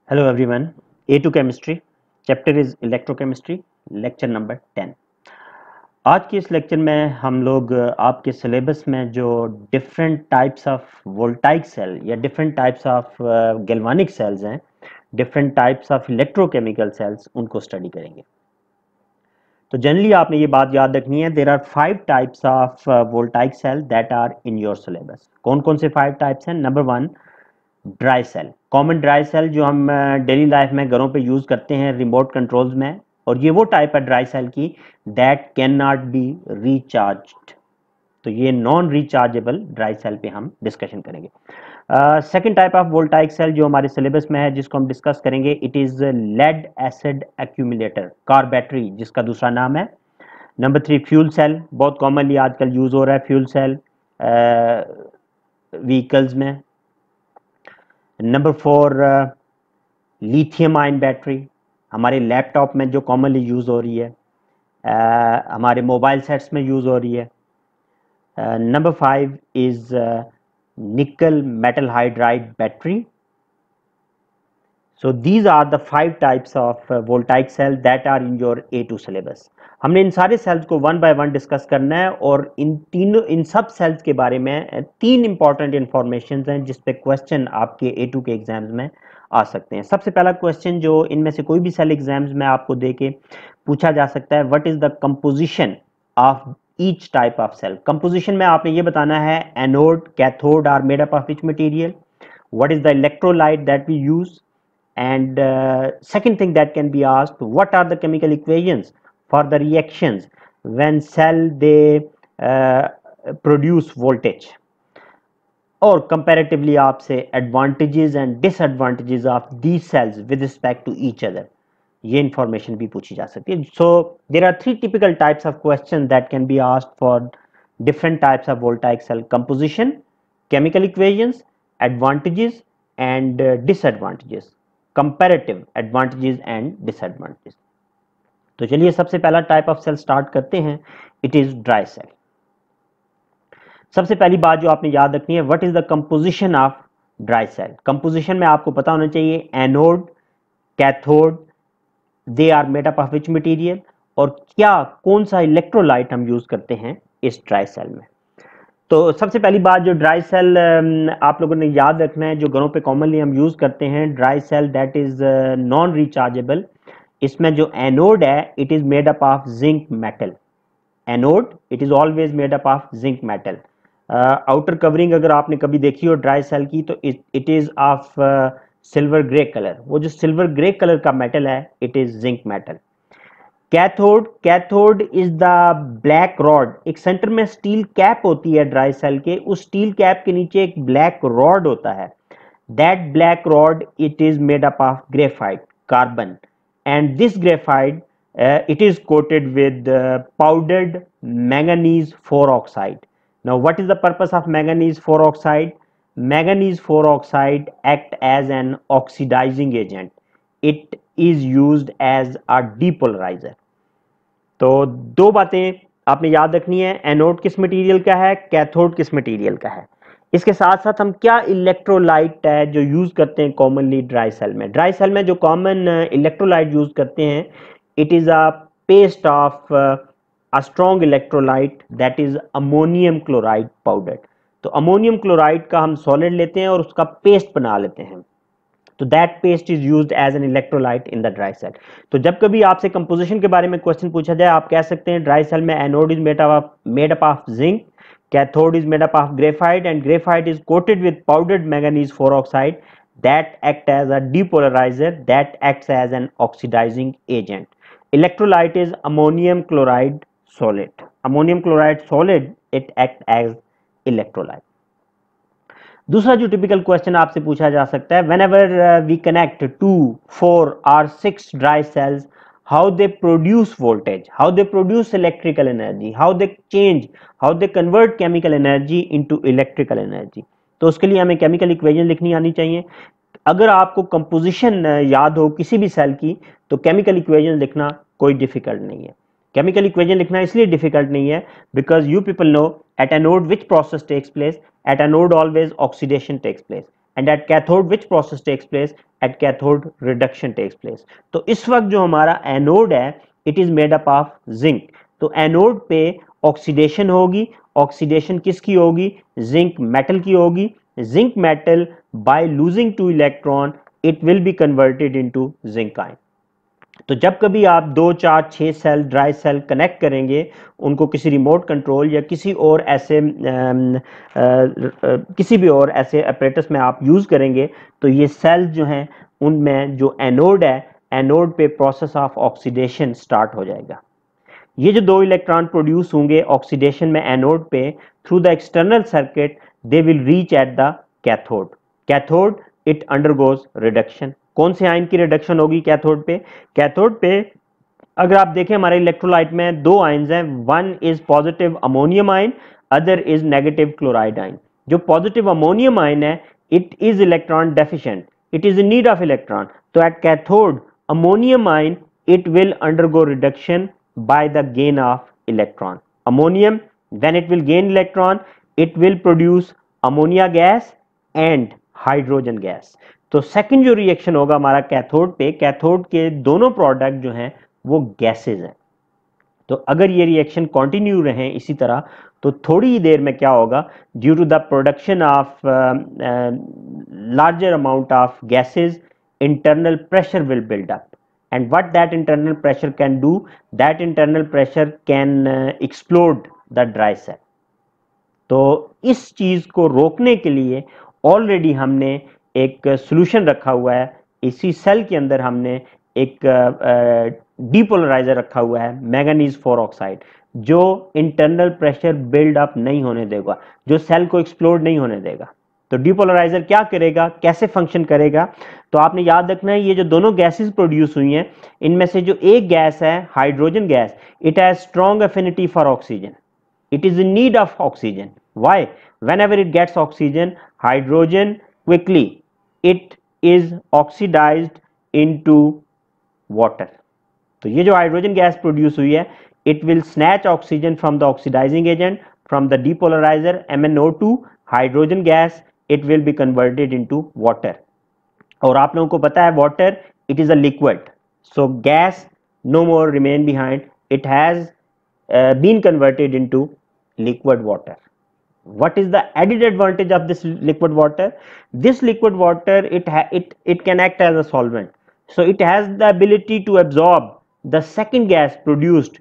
Hello everyone, A2 chemistry chapter is electrochemistry, lecture number 10। आज के इस लेक्चर में हम लोग आपके सिलेबस में जो different types of voltaic cell या different types of galvanic cells हैं, different types of electrochemical cells, उनको स्टडी करेंगे। तो जनरली आपने ये बात याद रखनी है, there are 5 types of voltaic cell that are in your syllabus. कौन कौन से 5 टाइप्स हैं? Number 1, dry cell, common dry cell जो हम डेली लाइफ में घरों पे यूज करते हैं रिमोट कंट्रोल्स में, और ये वो टाइप है ड्राई सेल की that can not B recharged. तो ये नॉन रिचार्जेबल ड्राई सेल पे हम डिस्कशन करेंगे। Second type of voltaic cell जो हमारे सिलेबस में है, जिसको हम डिस्कस करेंगे, it is lead acid accumulator, car battery जिसका दूसरा नाम है। नंबर 3, फ्यूल सेल, बहुत कॉमनली आजकल यूज हो रहा है फ्यूल सेल व्हीकल्स में। नंबर 4, लिथियम आयन बैटरी, हमारे लैपटॉप में जो कॉमनली यूज़ हो रही है, हमारे मोबाइल सेट्स में यूज़ हो रही है। Number 5 is nickel metal hydride battery. So these are the 5 types of voltaic cell that are in your A2 syllabus. हमने इन सारे सेल्स को वन बाय वन डिस्कस करना है, और इन सब सेल्स के बारे में 3 इंपॉर्टेंट इंफॉर्मेशन हैं जिस पे क्वेश्चन आपके A2 के एग्जाम्स में आ सकते हैं। सबसे पहला क्वेश्चन जो इनमें से कोई भी सेल एग्जाम्स में आपको दे के पूछा जा सकता है, what is the composition of each type of cell. Composition में आपने ये बताना है anode, cathode are made up of which material, what is the electrolyte that we use, and second thing that can be asked, what are the chemical equations for the reactions when cell they produce voltage, और comparatively आपसे advantages and disadvantages of these cells with respect to each other, ये information भी पूछी जा सकती है। So there are 3 typical types of questions that can be asked for different types of voltaic cell: composition, chemical equations, advantages and disadvantages, comparative advantages and disadvantages. तो चलिए सबसे पहला टाइप ऑफ सेल स्टार्ट करते हैं, it is dry cell. सबसे पहली बात जो आपने याद रखनी है, what is the composition of dry cell. Composition में आपको पता होना चाहिए anode, cathode, they are made up of which material, और क्या कौन सा इलेक्ट्रोलाइट हम यूज करते हैं इस ड्राई सेल में। तो सबसे पहली बात जो ड्राई सेल आप लोगों ने याद रखना है, जो घरों पे कॉमनली हम यूज करते हैं, dry cell that is non rechargeable. इसमें जो एनोड है, it is made up of zinc metal. Anode it is always made up of zinc metal. Outer covering अगर आपने कभी देखी हो ड्राई सेल की, तो it is of silver grey colour. वो जो सिल्वर ग्रे कलर का मेटल है, it is zinc metal. Cathode, cathode is the black rod. एक सेंटर में स्टील कैप होती है ड्राई सेल के, उस स्टील कैप के नीचे एक ब्लैक रॉड होता है। That black rod it is made up of graphite, carbon, and this graphite it is coated with powdered manganese 4 oxide. Now what is the purpose of manganese 4 oxide? Manganese 4 oxide act as an oxidizing agent. It is used as a depolarizer. तो दो बातें आपने याद रखनी है, anode किस material का है, कैथोड किस मटेरियल का है। इसके साथ साथ हम क्या इलेक्ट्रोलाइट है जो यूज करते हैं कॉमनली ड्राई सेल में। ड्राई सेल में जो कॉमन इलेक्ट्रोलाइट यूज करते हैं, it is a paste of a strong electrolyte that is ammonium chloride powder. तो अमोनियम क्लोराइड का हम सॉलिड लेते हैं और उसका पेस्ट बना लेते हैं, तो that paste is used as an electrolyte in the dry cell. तो जब कभी आपसे कंपोजिशन के बारे में क्वेश्चन पूछा जाए, आप कह सकते हैं ड्राई सेल में anode is made up of zinc, cathode is made up of graphite, and graphite is coated with powdered manganese 4 oxide that act as a depolarizer, that acts as an oxidizing agent. Electrolyte is ammonium chloride solid. Ammonium chloride solid, it acts as electrolyte. दूसरा जो typical question आपसे पूछा जा सकता है, whenever we connect 2, 4 or 6 dry cells, how they produce voltage, how they produce electrical energy, how they change, how they convert chemical energy into electrical energy। तो उसके लिए हमें केमिकल इक्वेशन लिखनी आनी चाहिए। अगर आपको कंपोजिशन याद हो किसी भी सेल की, तो केमिकल इक्वेशन लिखना कोई डिफिकल्ट नहीं है। केमिकल इक्वेशन लिखना इसलिए डिफिकल्ट नहीं है because you people know at anode which process takes place, at anode always oxidation takes place. And at cathode which process takes place, at cathode reduction takes place. तो इस वक्त जो हमारा anode है it is made up of zinc. तो anode पे oxidation होगी, oxidation किसकी होगी, जिंक मेटल की होगी। Zinc metal by losing 2 electron it will be converted into zinc ion. तो जब कभी आप 2, 4, 6 सेल ड्राई सेल कनेक्ट करेंगे, उनको किसी रिमोट कंट्रोल या किसी और ऐसे किसी भी और ऐसे अपरेटस में आप यूज़ करेंगे, तो ये सेल्स जो हैं उनमें जो एनोड है, एनोड पे प्रोसेस ऑफ ऑक्सीडेशन स्टार्ट हो जाएगा। ये जो 2 इलेक्ट्रॉन प्रोड्यूस होंगे ऑक्सीडेशन में एनोड पे, through the external circuit they will reach at the cathode. Cathode it undergoes reduction. कौन से आयन की रिडक्शन होगी कैथोड पे? कैथोड पे अगर आप देखें हमारे इलेक्ट्रोलाइट में 2 आयन्स हैं, one is positive ammonium ion, other is negative chloride ion. जो पॉजिटिव अमोनियम आयन है it is electron deficient, it is in need of electron. तो at cathode ammonium ion it will undergo reduction by the gain of electron. Ammonium, when it will gain electron, it will produce ammonia gas and hydrogen gas. तो second जो reaction होगा हमारा cathode पे, cathode के दोनों product जो हैं वो गैसेज हैं। तो अगर ये रिएक्शन कंटिन्यू रहे इसी तरह, तो थोड़ी ही देर में क्या होगा, due to the production of larger amount of gases, internal pressure will build up. And what that internal pressure can do, that internal pressure can explode the dry cell. तो इस चीज को रोकने के लिए ऑलरेडी हमने एक सॉल्यूशन रखा हुआ है, इसी सेल के अंदर हमने एक डीपोलराइजर रखा हुआ है मैंगनीज 4 ऑक्साइड, जो इंटरनल प्रेशर बिल्ड अप नहीं होने देगा, जो सेल को एक्सप्लोड नहीं होने देगा। तो डीपोलराइजर क्या करेगा, कैसे फंक्शन करेगा? तो आपने याद रखना है ये जो दोनों गैसेस प्रोड्यूस हुई हैं, इनमें से जो एक गैस है hydrogen gas, it has strong affinity for oxygen, it is in need of oxygen. Why? Whenever it gets oxygen, hydrogen quickly it is oxidised into water. तो ये जो हाइड्रोजन गैस प्रोड्यूस हुई है it will snatch oxygen from the oxidising agent, from the depolariser MnO2 hydrogen gas, it will be converted into water. और आप लोगों को पता है water it is a liquid, so gas no more remain behind, it has been converted into liquid water. What is the added advantage of this liquid water? This liquid water it can act as a solvent, so it has the ability to absorb the second gas produced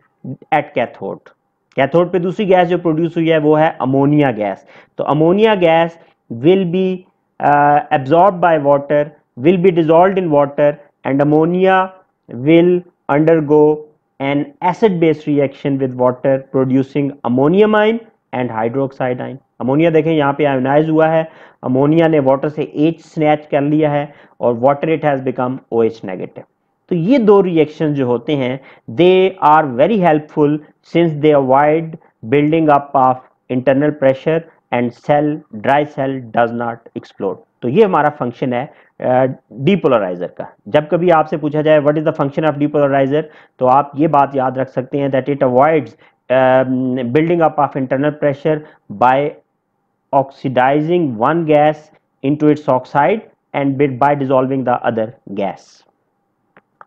at cathode. Cathode पे दूसरी gas जो produce हुई है वो है ammonia gas. तो ammonia gas will be absorbed by water, will be dissolved in water, and ammonia will undergo an acid base reaction with water producing ammonium ion and hydroxide ion. Ammonia देखें यहाँ पे ionise हुआ है, ammonia ने water से H snatch कर लिया है और water it has become OH negative. तो ये दो रिएक्शन जो होते हैं they are very helpful since they avoid building up of internal pressure and cell dry cell does not explode. तो ये हमारा फंक्शन है डीपोलराइजर का। जब कभी आपसे पूछा जाए what is the function of depolariser, तो आप ये बात याद रख सकते हैं that it avoids building up of internal pressure by oxidizing one gas into its oxide and by dissolving the other gas.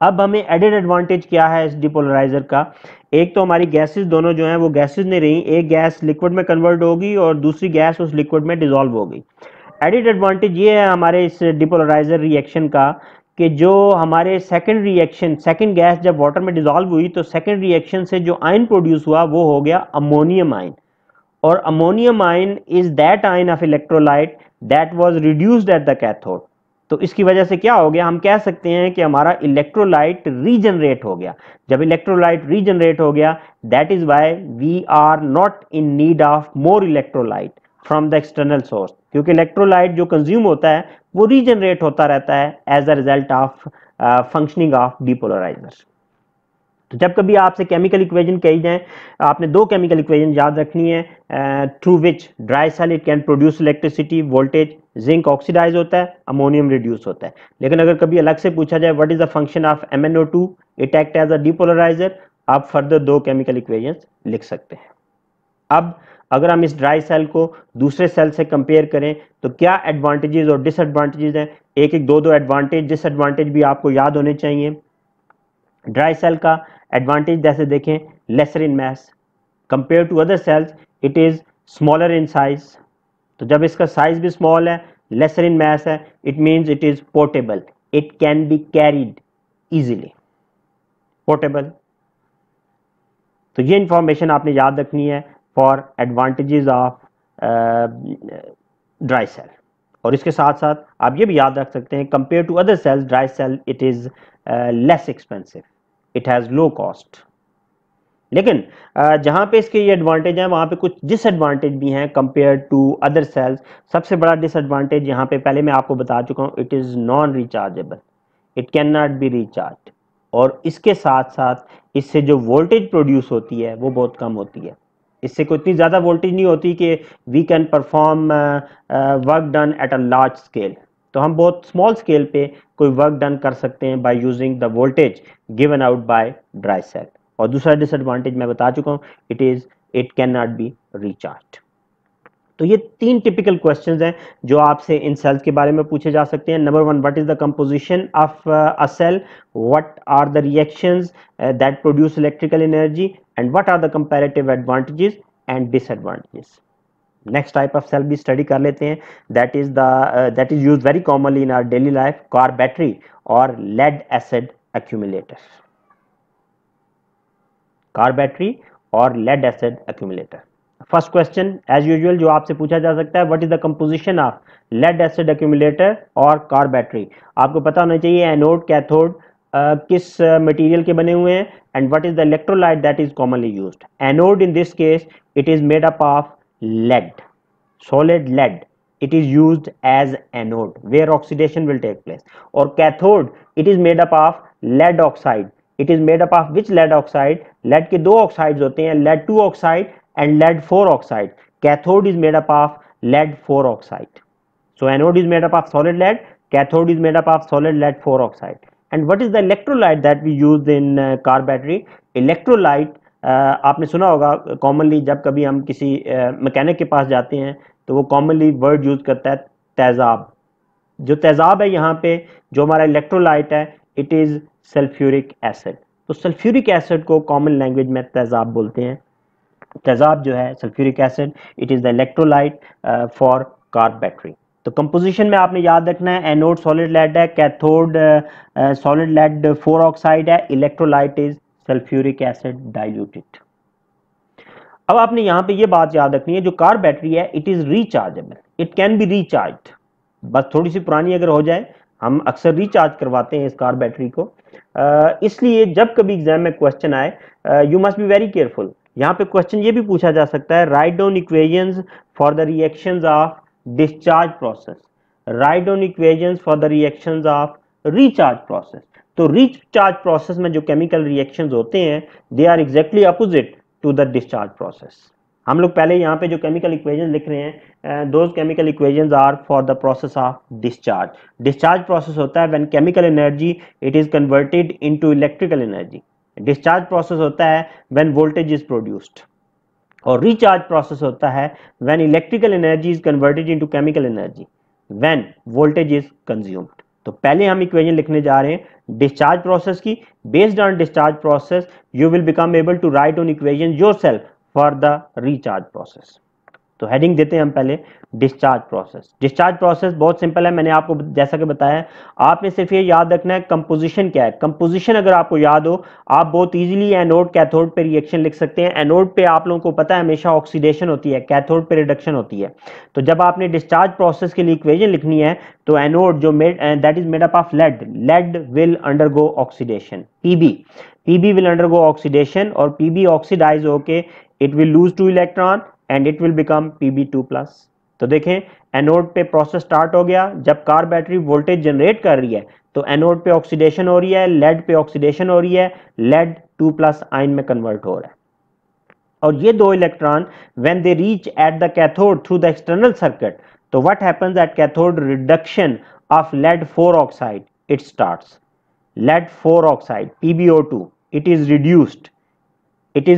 अब हमें एडेड एडवांटेज क्या है इस डिपोलराइजर का? एक तो हमारी गैसेस दोनों जो हैं वो गैसेस नहीं रही, एक गैस लिक्विड में कन्वर्ट होगी और दूसरी गैस उस लिक्विड में डिसॉल्व होगी। एडेड एडवांटेज ये है हमारे इस डिपोलराइजर रिएक्शन का कि जो हमारे सेकंड रिएक्शन, सेकंड गैस जब वाटर में डिसॉल्व हुई तो सेकंड रिएक्शन से जो आयन प्रोड्यूस हुआ वो हो गया अमोनियम आयन, और ammonium ion is that ion of electrolyte that was reduced eight the cathode. तो इसकी वजह से क्या हो गया, हम कह सकते हैं कि हमारा इलेक्ट्रोलाइट रीजनरेट हो गया। जब इलेक्ट्रोलाइट रीजनरेट हो गया that is why we are not in need of more electrolyte from the external source, क्योंकि इलेक्ट्रोलाइट जो कंज्यूम होता है वो रीजनरेट होता रहता है as a result of functioning of depolariser. तो जब कभी आपसे केमिकल इक्वेशन कही जाए, आपने दो केमिकल इक्वेशन याद रखनी है through which dry cell it can produce electricity, voltage, zinc oxidise होता है, अमोनियम रिड्यूस होता है। लेकिन अगर कभी अलग से पूछा जाए what is the function of MnO2, it act as a depolariser, आप फर्दर दो केमिकल इक्वेशन लिख सकते हैं। अब अगर हम इस ड्राई सेल को दूसरे सेल से कंपेयर करें तो क्या एडवांटेजेस और डिसएडवांटेजेस हैं, एक एक दो एडवांटेज डिसएडवांटेज भी आपको याद होने चाहिए। ड्राई सेल का एडवांटेज जैसे देखें, lesser in mass compare to other cells, it is smaller in size. तो जब इसका साइज भी स्मॉल है, लेसर इन मास है, it means it is portable, it can be carried easily, portable. तो ये इंफॉर्मेशन आपने याद रखनी है for advantages of dry cell. और इसके साथ साथ आप ये भी याद रख सकते हैं, compare to other cells dry cell it is less expensive, it has low cost. लेकिन जहाँ पे इसके ये एडवांटेज हैं वहाँ पे कुछ डिसएडवांटेज भी हैं कंपेयर टू अदर सेल्स। सबसे बड़ा डिसएडवांटेज यहाँ पे पहले मैं आपको बता चुका हूँ, it is non rechargeable, it can not be recharge. और इसके साथ साथ इससे जो वोल्टेज प्रोड्यूस होती है वो बहुत कम होती है, इससे कोई इतनी ज़्यादा वोल्टेज नहीं होती कि we can perform work done at a large scale. तो हम बहुत स्मॉल स्केल पे कोई वर्क डन कर सकते हैं by using the voltage given out by dry cell. और दूसरा डिसएडवांटेज मैं बता चुका हूँ, it can not be recharge. तो ये तीन टिपिकल क्वेश्चंस हैं जो आपसे इन सेल्स के बारे में पूछे जा सकते हैं। Number one, what is the composition of a cell, what are the reactions that produce electrical energy, and what are the comparative advantages and disadvantages. Next type of cell भी स्टडी कर लेते हैं, that is used very commonly in our daily life, car battery और lead acid accumulator. Car battery और lead acid accumulator. First question as usual जो आपसे पूछा जा सकता है, what is the composition of lead acid accumulator और car battery. आपको पता होना चाहिए एनोड कैथोड किस मटेरियल के बने हुए हैं, and what is the electrolyte that is commonly used. Anode in this case it is made up of lead, solid lead, it is used as anode where oxidation will take place. Or cathode, it is made up of lead oxide, it is made up of which lead oxide, lead के दो oxides होते हैं, lead 2 oxide and lead 4 oxide. Cathode is made up of lead 4 oxide. So anode is made up of solid lead, cathode is made up of solid lead 4 oxide. And what is the electrolyte that we use in car battery? Electrolyte आपने सुना होगा commonly, जब कभी हम किसी mechanic के पास जाते हैं तो वो कॉमनली वर्ड यूज करता है तेजाब। जो तेजाब है यहाँ पे जो हमारा इलेक्ट्रोलाइट है, इट इज सल्फ्यूरिक एसिड। तो सल्फ्यूरिक एसिड को कॉमन लैंग्वेज में तेजाब बोलते हैं। तेजाब जो है sulphuric acid, it is the electrolyte for car battery. तो कंपोजिशन में आपने याद रखना है, एनोड सॉलिड लेड है, कैथोड सॉलिड लेड 4 ऑक्साइड है, electrolyte is sulphuric acid diluted. अब आपने यहां पे ये बात याद रखनी है, जो कार बैटरी है it is rechargeable, it can B recharge. बस थोड़ी सी पुरानी अगर हो जाए, हम अक्सर रिचार्ज करवाते हैं इस कार बैटरी को। इसलिए जब कभी एग्जाम में क्वेश्चन आए, you must be very careful. यहाँ पे क्वेश्चन ये भी पूछा जा सकता है, write down equations for the reactions of discharge process, write down equations for the reactions of recharge process. तो रिचार्ज प्रोसेस में जो केमिकल रिएक्शंस होते हैं they are exactly opposite to the discharge process. हम लोग पहले यहाँ पे जो केमिकल इक्वेशन लिख रहे हैं, those chemical equations are for the process of discharge. Discharge process होता है when chemical energy it is converted into electrical energy. Discharge process होता है व्हेन वोल्टेज इज प्रोड्यूस्ड। और रिचार्ज प्रोसेस होता है when electrical energy is converted into chemical energy when voltage is consumed. तो पहले हम इक्वेशन लिखने जा रहे हैं डिस्चार्ज प्रोसेस की। Based on discharge process you will become able to write on equation yourself for the recharge process. तो heading देते हैं हम पहले डिस्चार्ज प्रोसेस। डिस्चार्ज प्रोसेस बहुत सिंपल है, मैंने आपको जैसा कि बताया। आपने सिर्फ ये याद रखना है कंपोजिशन क्या है। कंपोजिशन अगर आपको याद हो, आप बहुत इजीली एनोड कैथोड पे रिएक्शन लिख सकते हैं। एनोड पे आप लोगों को पता है हमेशा ऑक्सीडेशन होती है, कैथोड पे रिडक्शन होती है। तो जब आपने डिस्चार्ज प्रोसेस के लिए इक्वेशन लिखनी है तो एनोड जो that is made up of lead, lead will undergo oxidation, PB will undergo oxidation, और पीबी ऑक्सीडाइज होके it will lose 2 electron and it will become Pb2+। तो देखें एनोड पे प्रोसेस स्टार्ट हो गया। जब कार बैटरी वोल्टेज जनरेट कर रही है तो एनोड पे ऑक्सीडेशन हो रही है, लेड पे ऑक्सीडेशन हो रही है, लेड 2+ आयन में कन्वर्ट हो रहा है। और ये दो electron when they reach at the cathode through the external circuit, तो what happens at cathode, reduction of lead 4 oxide it starts. lead 4 oxide PbO2 it is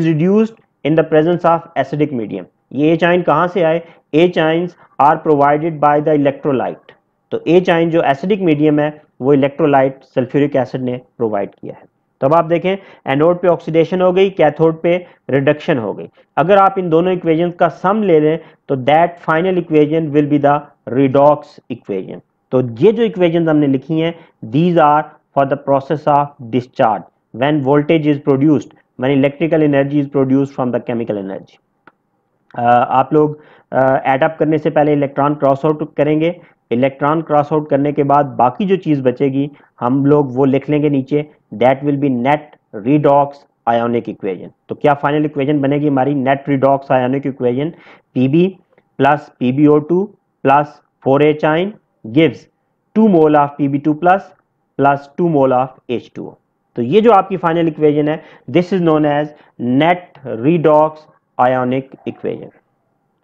reduced in the presence of acidic medium। ये H ion कहाँ से आए? H ions are provided by the electrolyte. तो H ion जो acidic medium है वो electrolyte sulphuric acid ने provide किया है। तो अब आप देखें, एनोड पे ऑक्सीडेशन हो गई, कैथोड पे रिडक्शन हो गई। अगर आप इन दोनों इक्वेशन का सम ले लें तो that final equation will be the redox equation. तो ये जो इक्वेशन हमने लिखी हैं, these are for the process of discharge when voltage is produced, when electrical energy is produced from the chemical energy. आप लोग एड अप करने से पहले इलेक्ट्रॉन क्रॉस आउट करेंगे। इलेक्ट्रॉन क्रॉस आउट करने के बाद बाकी जो चीज़ बचेगी हम लोग वो लिख लेंगे नीचे, that will be net redox ionic equation. तो क्या फाइनल इक्वेशन बनेगी हमारी? Net redox ionic equation, Pb plus PbO2 plus 4H ion gives 2 mole of Pb2 plus 2 mole of H2O। तो ये जो आपकी फाइनल इक्वेशन है, this is known as net redox ionic equation.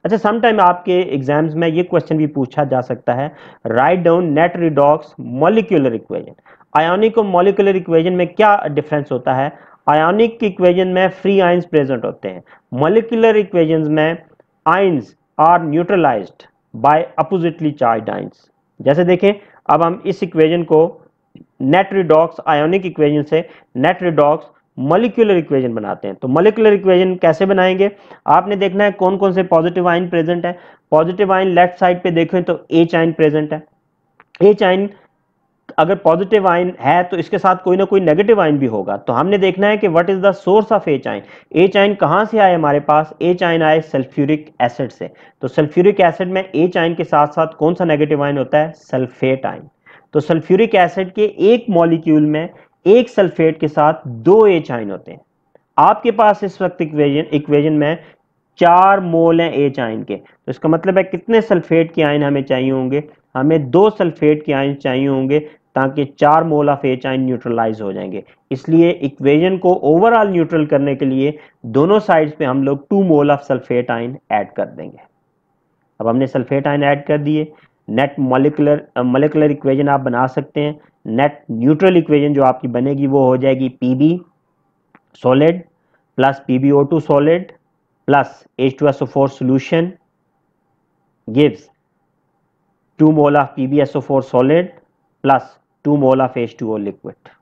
अच्छा, समटाइम आपके exams में ये क्वेश्चन भी पूछा जा सकता है, write down net redox molecular equation. Ionic और मॉलिक्यूलर इक्वेशन में क्या डिफरेंस होता है? आयोनिक इक्वेशन में फ्री आयंस प्रेजेंट होते हैं, मॉलिक्यूलर इक्वेशंस में ions are neutralised by oppositely charged ions. जैसे देखें, अब हम इस इक्वेशन को नेट रिडॉक्स आयोनिक इक्वेशन से नेट रिडॉक्स मॉलिक्यूलर इक्वेशन बनाते हैं। तो मॉलिक्यूलर इक्वेशन कैसे बनाएंगे? आपने देखना है कौन कौन से पॉजिटिव आयन प्रेजेंट है। पॉजिटिव आयन लेफ्ट साइड पे देखें तो H आयन प्रेजेंट है। H आयन अगर पॉजिटिव आयन है तो इसके साथ कोई ना कोई नेगेटिव आयन भी होगा। तो हमने देखना है कि what is the source of H ion. H ion कहां से आए हमारे पास? H आयन आए सल्फ्यूरिक एसिड से। तो सल्फ्यूरिक एसिड में H आयन के साथ साथ कौन सा नेगेटिव आयन होता है? Sulphate ion. तो सल्फ्यूरिक एसिड के एक मॉलिक्यूल में एक सल्फेट के साथ 2 H आयन होते हैं। आपके पास इस वक्त इक्वेशन में 4 मोल हैं H आयन के। तो इसका मतलब है कितने सल्फेट के आयन हमें चाहिए होंगे? हमें 2 सल्फेट के आयन चाहिए होंगे ताकि 4 mole of H ion neutralise हो जाएंगे। इसलिए इक्वेशन को ओवरऑल न्यूट्रल करने के लिए दोनों साइड्स पे हम लोग 2 mole of sulphate ion add कर देंगे। अब हमने सल्फेट आयन ऐड कर दिए। नेट मॉलिक्यूलर इक्वेशन आप बना सकते हैं। नेट न्यूट्रल इक्वेशन जो आपकी बनेगी वो हो जाएगी Pb solid plus PbO2 solid plus H2SO4 solution gives 2 mole of PbSO4 solid plus 2 mole of H2O liquid।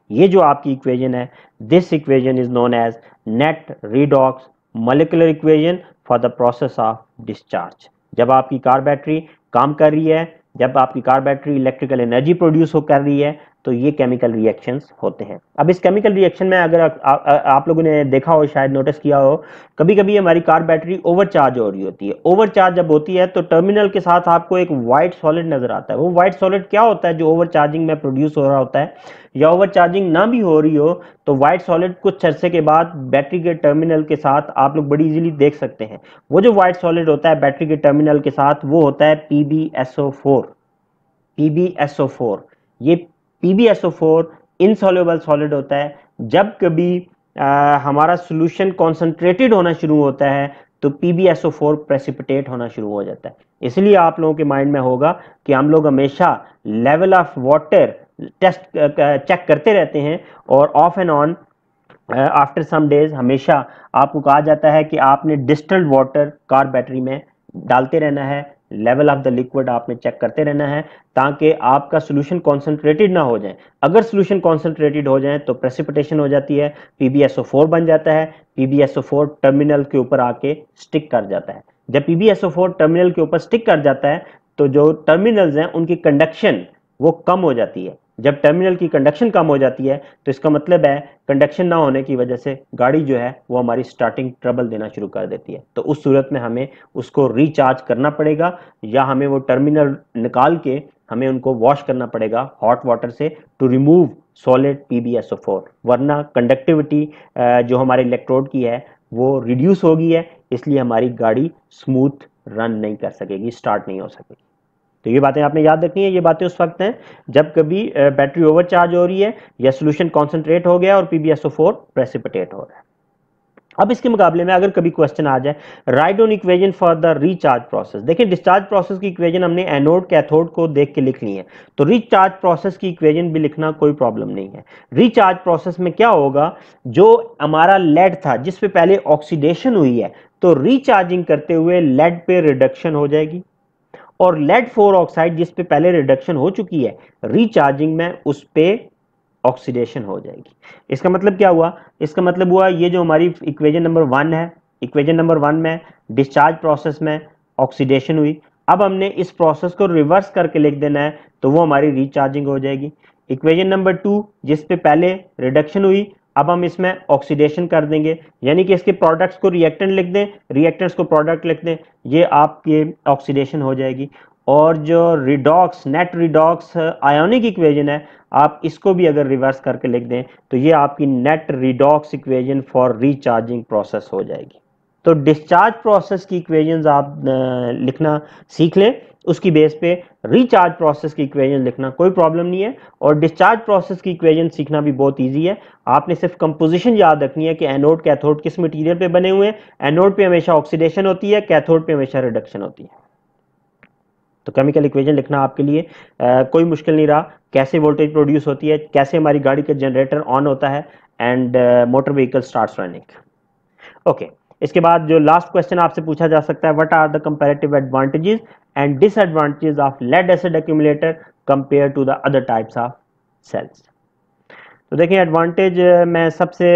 ये जो आपकी इक्वेशन है, this equation is known as net redox molecular equation for the process of discharge. जब आपकी car battery काम कर रही है, जब आपकी car battery electrical energy produce कर रही है, तो ये केमिकल रिएक्शंस होते हैं। अब इस केमिकल रिएक्शन में अगर आप लोगों ने देखा हो, शायद नोटिस किया हो, कभी कभी हमारी कार बैटरी ओवरचार्ज हो रही होती है। ओवरचार्ज जब होती है तो टर्मिनल के साथ आपको एक व्हाइट सॉलिड नजर आता है। वो व्हाइट सॉलिड क्या होता है? जो ओवरचार्जिंग में प्रोड्यूस हो रहा होता है, या ओवरचार्जिंग ना भी हो रही हो तो व्हाइट सॉलिड कुछ अरसे के बाद बैटरी के टर्मिनल के साथ आप लोग बड़ी इजीली देख सकते हैं। वो जो व्हाइट सॉलिड होता है बैटरी के टर्मिनल के साथ, वो होता है PbSO4। PbSO4, ये PbSO4 इनसॉल्युबल सॉलिड होता है। जब कभी हमारा सॉल्यूशन कॉन्सेंट्रेटेड होना शुरू होता है तो PbSO4 प्रेसिपिटेट होना शुरू हो जाता है। इसलिए आप लोगों के माइंड में होगा कि हम लोग हमेशा level of water test check करते रहते हैं, और off and on after some days हमेशा आपको कहा जाता है कि आपने डिस्टिल्ड वाटर कार बैटरी में डालते रहना है, लेवल ऑफ द लिक्विड आपने चेक करते रहना है ताकि आपका सॉल्यूशन कॉन्सेंट्रेटेड ना हो जाए। अगर सॉल्यूशन कॉन्सेंट्रेटेड हो जाए तो प्रेसिपिटेशन हो जाती है, PbSO4 बन जाता है। PbSO4 टर्मिनल के ऊपर आके स्टिक कर जाता है। जब PbSO4 टर्मिनल के ऊपर स्टिक कर जाता है तो जो टर्मिनल्स हैं उनकी कंडक्शन वो कम हो जाती है। जब टर्मिनल की कंडक्शन कम हो जाती है तो इसका मतलब है कंडक्शन ना होने की वजह से गाड़ी जो है वो हमारी स्टार्टिंग ट्रबल देना शुरू कर देती है। तो उस सूरत में हमें उसको रिचार्ज करना पड़ेगा, या हमें वो टर्मिनल निकाल के हमें उनको वॉश करना पड़ेगा हॉट वाटर से टू रिमूव सॉलिड PbSO4, वरना कंडक्टिविटी जो हमारे इलेक्ट्रोड की है वो रिड्यूस हो गई है, इसलिए हमारी गाड़ी स्मूथ रन नहीं कर सकेगी, स्टार्ट नहीं हो सकेगी। तो ये बातें आपने याद रखनी है। ये बातें उस वक्त हैं जब कभी बैटरी ओवरचार्ज हो रही है या सोल्यूशन कॉन्सेंट्रेट हो गया और PbSO4 प्रेसिपिटेट हो रहा है। अब इसके मुकाबले में अगर कभी क्वेश्चन आ जाए, right on equation for the recharge process. देखिए डिस्चार्ज प्रोसेस की इक्वेशन हमने एनोड कैथोड को देख के लिख ली है, तो रिचार्ज प्रोसेस की इक्वेशन भी लिखना कोई प्रॉब्लम नहीं है। रिचार्ज प्रोसेस में क्या होगा, जो हमारा लेड था जिस पे पहले ऑक्सीडेशन हुई है, तो रिचार्जिंग करते हुए लेड पे रिडक्शन हो जाएगी, और लेड 4 ऑक्साइड जिस पे पहले रिडक्शन हो चुकी है, रिचार्जिंग में उस पे ऑक्सीडेशन हो जाएगी। इसका मतलब क्या हुआ, इसका मतलब हुआ ये जो हमारी इक्वेशन नंबर 1 है, इक्वेशन नंबर 1 में डिस्चार्ज प्रोसेस में ऑक्सीडेशन हुई, अब हमने इस प्रोसेस को रिवर्स करके लिख देना है, तो वो हमारी रिचार्जिंग हो जाएगी। इक्वेशन नंबर 2 जिस पे पहले रिडक्शन हुई, अब हम इसमें ऑक्सीडेशन कर देंगे, यानी कि इसके प्रोडक्ट्स को रिएक्टेंट लिख दें, रिएक्टेंट्स को प्रोडक्ट लिख दें, ये आपके ऑक्सीडेशन हो जाएगी। और जो redox, net redox ionic equation है, आप इसको भी अगर रिवर्स करके लिख दें, तो ये आपकी net redox equation for recharging process हो जाएगी। तो डिस्चार्ज प्रोसेस की इक्वेशंस आप लिखना सीख लें, उसकी बेस पे रिचार्ज प्रोसेस की इक्वेशन लिखना कोई प्रॉब्लम नहीं है, और डिस्चार्ज प्रोसेस की इक्वेशन सीखना भी बहुत इजी है। आपने सिर्फ कंपोजिशन याद रखनी है कि एनोड कैथोड किस मटेरियल पे बने हुए हैं। एनोड पे हमेशा ऑक्सीडेशन होती है, कैथोड पे हमेशा रिडक्शन होती है। तो केमिकल इक्वेशन लिखना आपके लिए कोई मुश्किल नहीं रहा। कैसे वोल्टेज प्रोड्यूस होती है, कैसे हमारी गाड़ी का जनरेटर ऑन होता है, and motor vehicle starts running. Okay, इसके बाद जो लास्ट क्वेश्चन आपसे पूछा जा सकता है, what are the comparative advantages and disadvantages of lead acid accumulator compare to the other types of cells. तो देखिए एडवांटेज में सबसे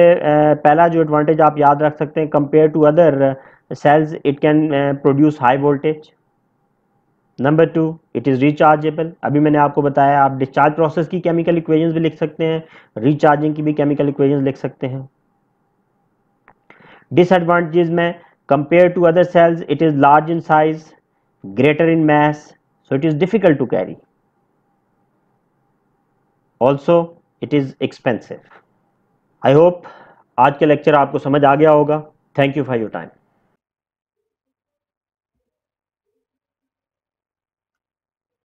पहला जो एडवांटेज आप याद रख सकते हैं, compare to other cells it can produce high voltage. Number 2, it is rechargeable. अभी मैंने आपको बताया आप डिस्चार्ज प्रोसेस की केमिकल इक्वेशंस भी लिख सकते हैं, रिचार्जिंग की भी केमिकल इक्वेशंस लिख सकते हैं। डिसएडवांटेजेस में, compare to other cells it is large in size, greater in mass, so it is difficult to carry. Also, it is expensive. I hope आज का लेक्चर आपको समझ आ गया होगा। Thank you for your time.